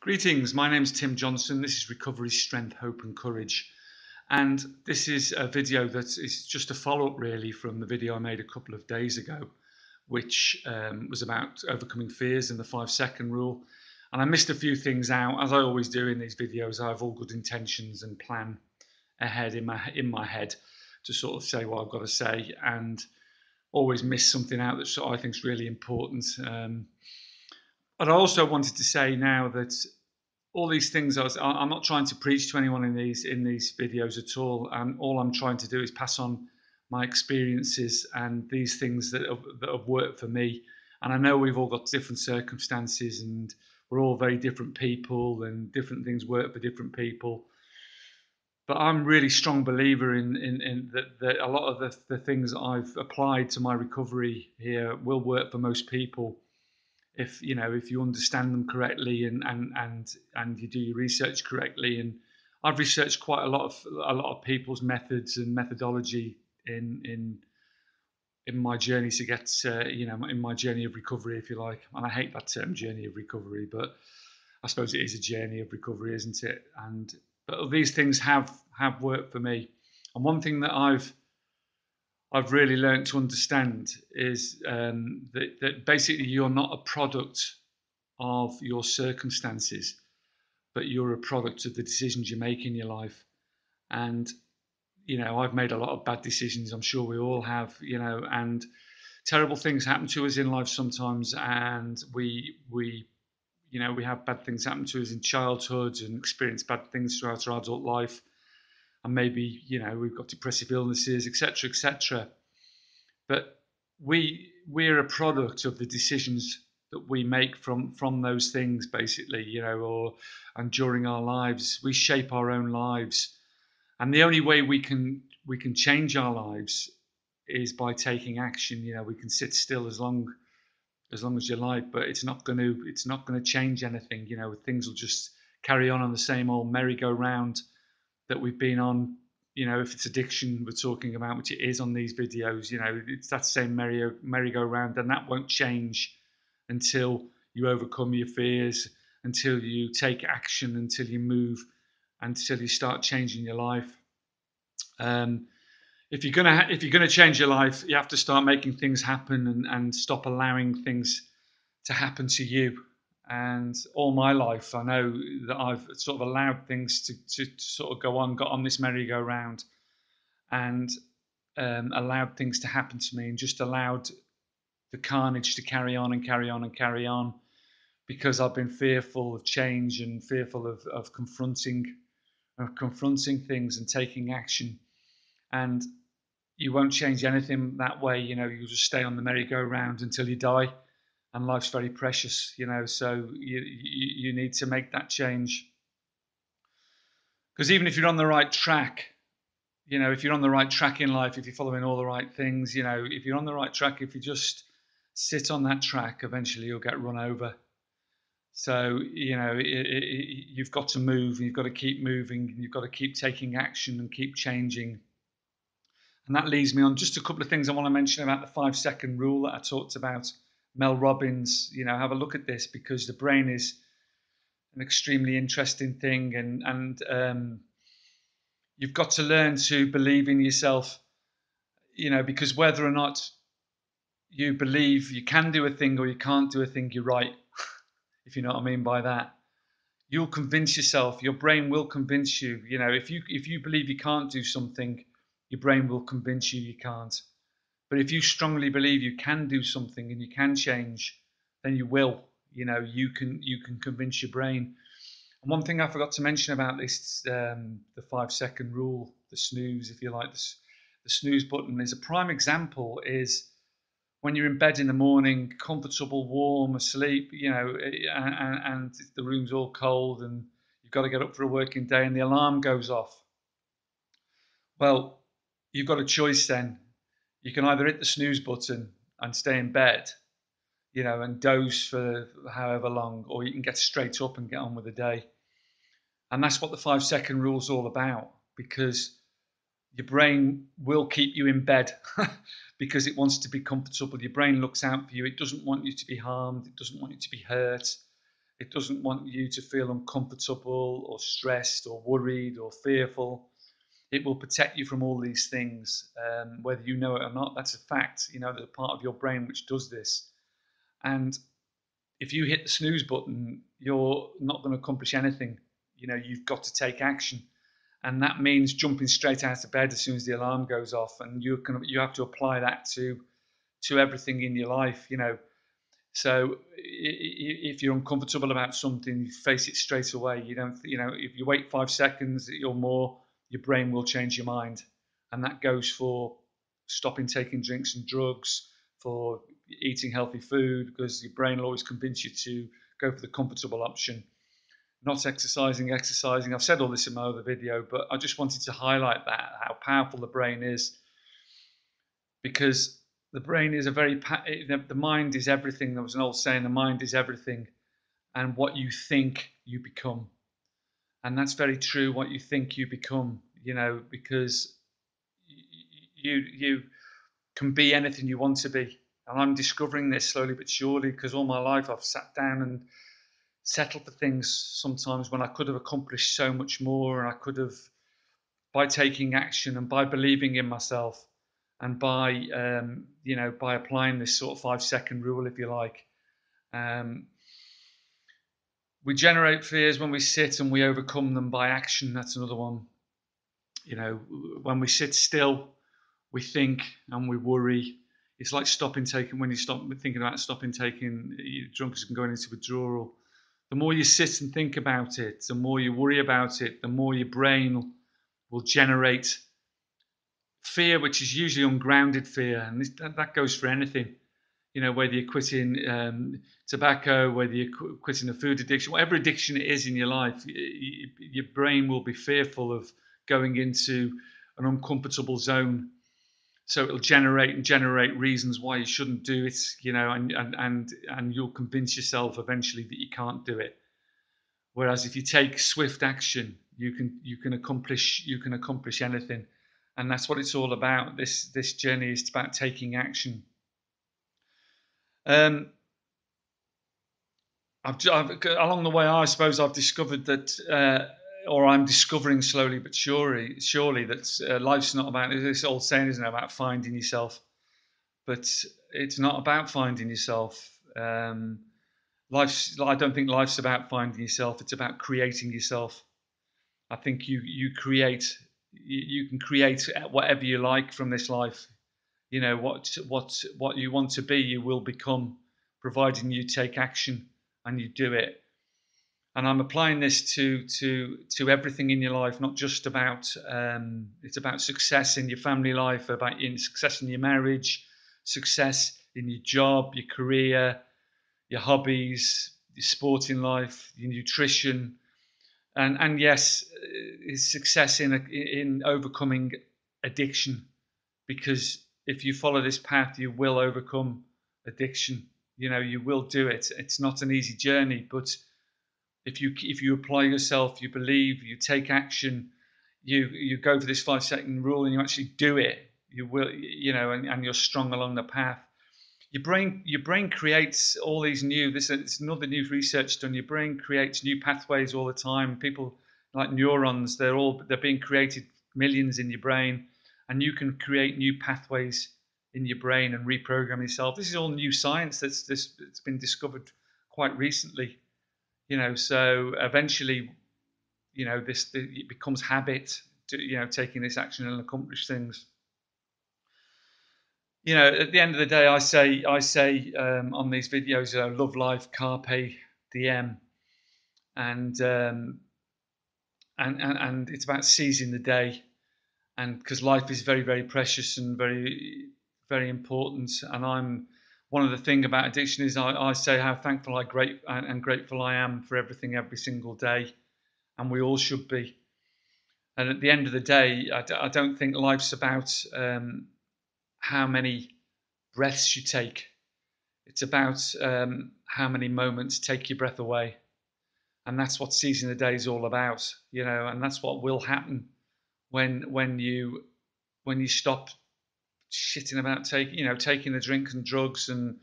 Greetings, my name's Tim Johnson. This is Recovery, Strength, Hope and Courage. And this is a video that is just a follow-up really from the video I made a couple of days ago, which was about overcoming fears and the 5-second rule. And I missed a few things out, as I always do in these videos. I have all good intentions and plan ahead in my head to sort of say what I've got to say, and always miss something out that I think is really important. But I also wanted to say now that all these things, I'm not trying to preach to anyone in these videos at all. And all I'm trying to do is pass on my experiences and these things that have worked for me. And I know we've all got different circumstances, and we're all very different people, and different things work for different people. But I'm a really strong believer in that a lot of the things that I've applied to my recovery here will work for most people if you understand them correctly and you do your research correctly. And I've researched quite a lot of people's methods and methodology in my journey to get in my journey of recovery, if you like. And I hate that term, journey of recovery, but I suppose it is a journey of recovery, isn't it? But these things have worked for me. And one thing that I've really learned to understand is that basically you're not a product of your circumstances, but you're a product of the decisions you make in your life. And I've made a lot of bad decisions. I'm sure we all have. And terrible things happen to us in life sometimes, and we have bad things happen to us in childhood and experience bad things throughout our adult life. And maybe we've got depressive illnesses, etc., etc. But we're a product of the decisions that we make from those things, basically, and during our lives, we shape our own lives. And the only way we can change our lives is by taking action. We can sit still as long as you like, but it's not going to change anything. Things will just carry on the same old merry-go-round that we've been on. If it's addiction we're talking about, which it is on these videos, it's that same merry-go-round, and that won't change until you overcome your fears, until you take action, until you move, until you start changing your life. If you're gonna change your life, you have to start making things happen and stop allowing things to happen to you. And all my life, I know that I've sort of allowed things to sort of got on this merry-go-round, and allowed things to happen to me, and just allowed the carnage to carry on and carry on and carry on, because I've been fearful of change and fearful of confronting things and taking action. And you won't change anything that way. You'll just stay on the merry-go-round until you die. And life's very precious, so you need to make that change. Because even if you're on the right track, if you're on the right track in life, if you're following all the right things, if you're on the right track, if you just sit on that track, eventually you'll get run over. So, you've got to move, and you've got to keep moving, and you've got to keep taking action and keep changing. And that leads me on just a couple of things I want to mention about the 5-second rule that I talked about. Mel Robbins, have a look at this, because the brain is an extremely interesting thing, and you've got to learn to believe in yourself, because whether or not you believe you can do a thing or you can't do a thing, you're right, if you know what I mean by that. You'll convince yourself, your brain will convince you, if you believe you can't do something, your brain will convince you you can't. But if you strongly believe you can do something and you can change, then you will. You can convince your brain. And one thing I forgot to mention about this, the 5-second rule, the snooze, if you like, the snooze button, is a prime example. Is when you're in bed in the morning, comfortable, warm, asleep, and the room's all cold, and you've got to get up for a working day, and the alarm goes off. Well, you've got a choice then. You can either hit the snooze button and stay in bed, and doze for however long, or you can get straight up and get on with the day. And that's what the 5-second rule is all about, because your brain will keep you in bed because it wants to be comfortable. Your brain looks out for you. It doesn't want you to be harmed. It doesn't want you to be hurt. It doesn't want you to feel uncomfortable or stressed or worried or fearful. It will protect you from all these things, whether you know it or not. That's a fact. There's a part of your brain which does this. And if you hit the snooze button, you're not going to accomplish anything. You've got to take action. And that means jumping straight out of bed as soon as the alarm goes off. And you have to apply that to everything in your life. So if you're uncomfortable about something, you face it straight away. You don't, if you wait 5 seconds or more, your brain will change your mind. And that goes for stopping taking drinks and drugs, for eating healthy food, because your brain will always convince you to go for the comfortable option. Not exercising. I've said all this in my other video, but I just wanted to highlight how powerful the brain is, because the brain is the mind is everything. There was an old saying, the mind is everything, and what you think you become. And that's very true. What you think you become, because you can be anything you want to be. And I'm discovering this slowly but surely, because all my life I've sat down and settled for things sometimes when I could have accomplished so much more, and I could have, by taking action and by believing in myself, and by by applying this sort of 5-second rule, if you like. We generate fears when we sit, and we overcome them by action. That's another one. When we sit still, we think and we worry. It's like stopping taking. When you stop thinking about stopping taking drugs and going into withdrawal, the more you sit and think about it, the more you worry about it, the more your brain will generate fear, which is usually ungrounded fear. And that goes for anything. Whether you're quitting tobacco, whether you're quitting a food addiction, whatever addiction it is in your life, your brain will be fearful of going into an uncomfortable zone. So it'll generate reasons why you shouldn't do it, and you'll convince yourself eventually that you can't do it. Whereas if you take swift action, you can accomplish anything, and that's what it's all about. This journey is about taking action. I've along the way, I suppose I've discovered that, or I'm discovering slowly but surely that life's not about, this old saying, isn't it, about finding yourself, but it's not about finding yourself. I don't think life's about finding yourself. It's about creating yourself. I think you can create whatever you like from this life. What you want to be, you will become, providing you take action and you do it. And I'm applying this to everything in your life, not just about it's about success in your family life, about success in your marriage, success in your job, your career, your hobbies, your sporting life, your nutrition, and yes, success in overcoming addiction, because if you follow this path, you will overcome addiction. You will do it. It's not an easy journey, but if you apply yourself, you believe, you take action, you go for this 5-second rule, and you actually do it, you will, and you're strong along the path. Your brain creates all these it's another new research done. Your brain creates new pathways all the time. People like neurons, they're being created, millions in your brain, and you can create new pathways in your brain and reprogram yourself. This is all new science it's been discovered quite recently. So eventually, it becomes habit to, taking this action and accomplish things. At the end of the day, I say on these videos, love life, carpe diem, and it's about seizing the day, and because life is very, very precious and very, very important. And one of the thing about addiction is I say how thankful and grateful I am for everything every single day, and we all should be. And at the end of the day, I don't think life's about how many breaths you take. It's about how many moments take your breath away, and that's what seizing the day is all about. And that's what will happen when you stop shitting about taking the drink and drugs and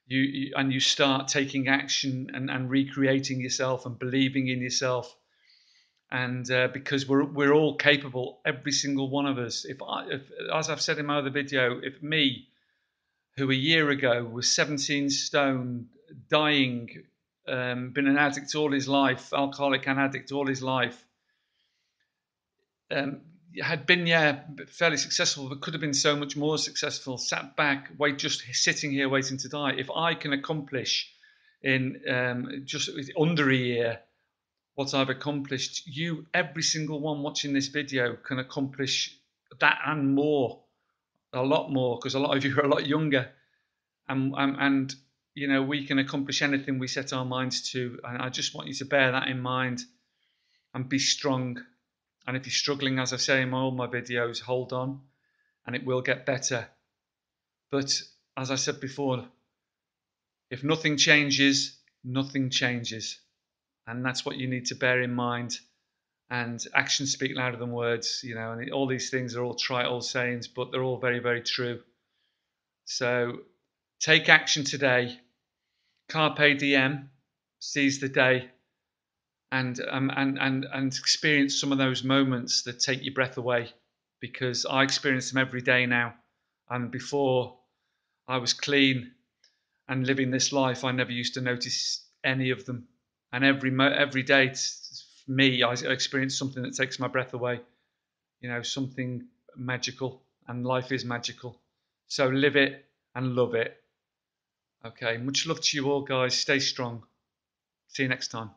you start taking action and recreating yourself and believing in yourself. And because we're all capable, every single one of us. If, as I've said in my other video, if me, who a year ago was 17 stone, dying, been an addict all his life, alcoholic and addict all his life, had been, fairly successful, but could have been so much more successful, sat back, just sitting here waiting to die. If I can accomplish in just under a year what I've accomplished, you, every single one watching this video, can accomplish that and more, a lot more, because a lot of you are a lot younger. And you know, we can accomplish anything we set our minds to. And I just want you to bear that in mind and be strong. And if you're struggling, as I say in all my videos, hold on, and it will get better. But as I said before, if nothing changes, nothing changes. And that's what you need to bear in mind. And actions speak louder than words, you know, and all these things are all trite old sayings, but they're all very, very true. So take action today. Carpe diem, seize the day, and experience some of those moments that take your breath away, because I experience them every day now. And before I was clean and living this life, I never used to notice any of them. And every day, for me, I experience something that takes my breath away. You know, something magical, and life is magical. So live it and love it. Okay, much love to you all, guys. Stay strong. See you next time.